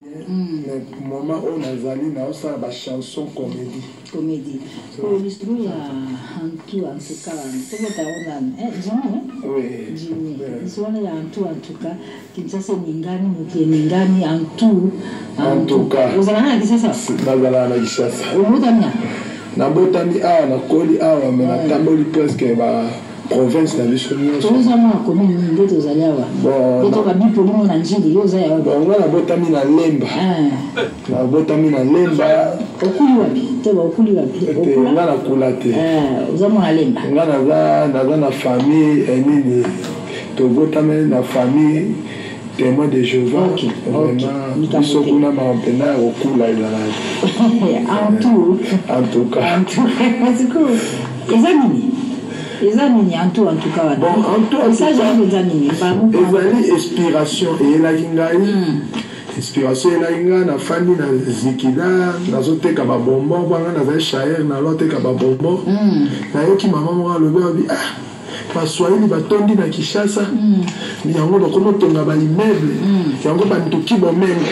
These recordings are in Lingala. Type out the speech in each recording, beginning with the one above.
Moment où Nazali na osa ba chanson comédie. Comédie. Pour l'instrument ya en tout cas, c'est quoi ta on oui. Jimmy. Soit ya en tout cas, Kinshasa Ningani, Ningani en tout cas. Vous allez à Kinshasa. Nazala na Kinshasa. Au Botania. Na Botani a na Koli a mais na tamboli presque ba province na biso nyonso. Tozama commune ndeto zaliawa. Bon. Eto ka bipoli mo na njindi yo za ya. Bon na Botami na Lemba. Na Botami na Lemba. Okuli wapi? Teba okuli wapi? Okula na kulate. Uzamo na Lemba. Ngana na famille nini to Botami na famille témoin de Jéhovah. Vraiment biso kuna mampena okula ezala. En tout cas. C'est cool. Examine. Examine en tout cas. Bon, en tout ça j'ai examiné. Ezali inspiration et la gingai. Inspiration et la gingai na fandi na zikida na zoteka ba bonbon banga na za shaer na loteka ba bonbon. Na yoki mama mo lobi abi Baswahili batondi na Kinshasa. Yango bakomo tonga ba immeuble. Yango ba ntoki bomengo.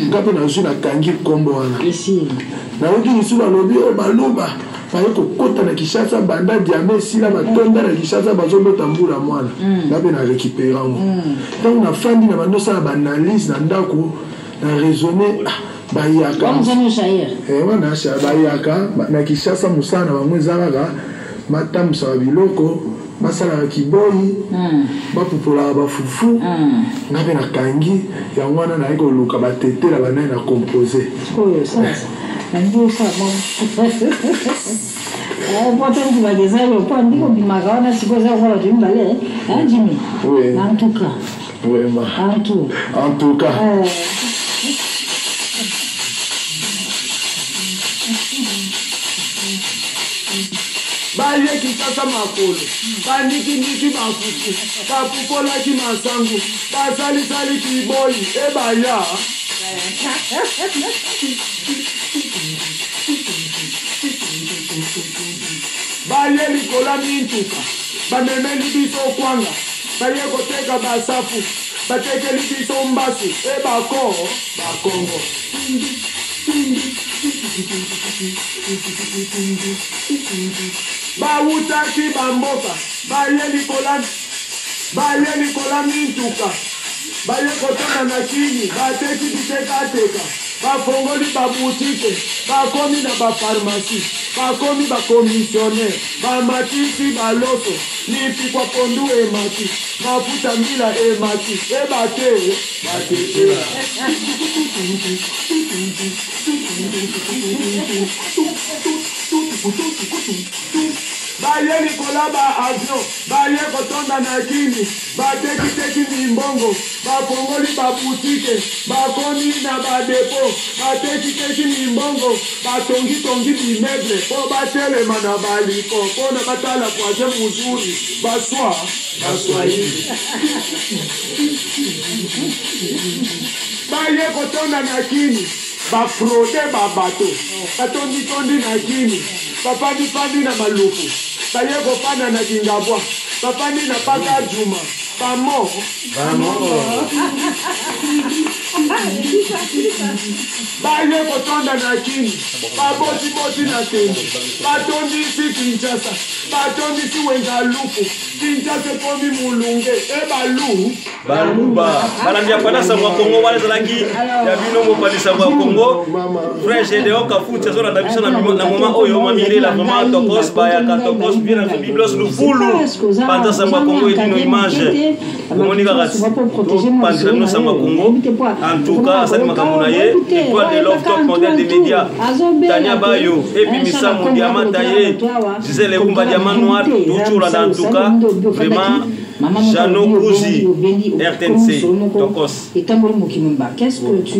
Ngapo na zuna kangi kombo wana. Ici. Na yoki nisula lobi o baloba. Faye kokota na Kinshasa banda diamé sila batonda na Kinshasa bazobota mbula mwana. Ngabe na récupérer ngo. Donc na fandi na bandosa ba analyse na ndako na raisonner bayaka. Comme Jean Shair. Wana sha bayaka na Kinshasa musana bamwe zalaka matamsa biloko basala kiboi bapupola bafufu ngabe na kangi yango wana na iko luka batetela banaye na composer. Oyo sasa. Ndio ça bon. Pourtant tu vas déjà le point ndiko bimagaona sikoza kwa tumbale Jimmy. Oui. En tout cas. Vraiment. En tout cas. Baye Kinshasa makolo, baniki mafufu, bapupola ki masangu, basali kiboi, ebaya. Baye likola mintuka, bamemeli biso kwanga, baye koteka basafu, batekeli biso mbasu, bakongo. Bawutaki bamboka, baye likola mintuka, baye kotana na kini, bateki bitekateka, bafongoli babutike, bakomi na bapharmacie, bakomi bakomisioner, bamatisi baloso, nipi kwa pondu emati, mafuta mbila emati, bate. Baye likola ba avion, baye kotonda na kini, bateki mimbongo, bafongoli babutike, bakomi na badepo, bateki mimbongo, batongi bimeble, po batelema na baliko, po na batala kwaje muzuri, baswahili. Baye kotonda na kini, bafrode babato, batondi na kini, papandi na maluku, baye kopanda na kingabwa, papandi na paka juma, bamo. Baye kotonda na kini, baboti na tende, batondi si Kinshasa, batondi si wengaluku, Kinshasa komi mulunge, Baluba. Balandia pana savoir Congo wale zalangi ya bino mo pali savoir Congo. Frère Gédéon Kafucha zona dabiso na moment oyo mamile la vraiment tokos baya katokos bien na biblos lufulu. Panta savoir Congo edino image. Komonika gati. Panta no savoir Congo. En tout cas, ça makambo na ye, étoile de love top modèle des médias. Tania Bayo et puis Missa mon diamant taillé. Gisèle Umba diamant noir toujours là en tout cas. Vraiment Jano Kouzi, RTNC, Tokos. Qu'est-ce que tu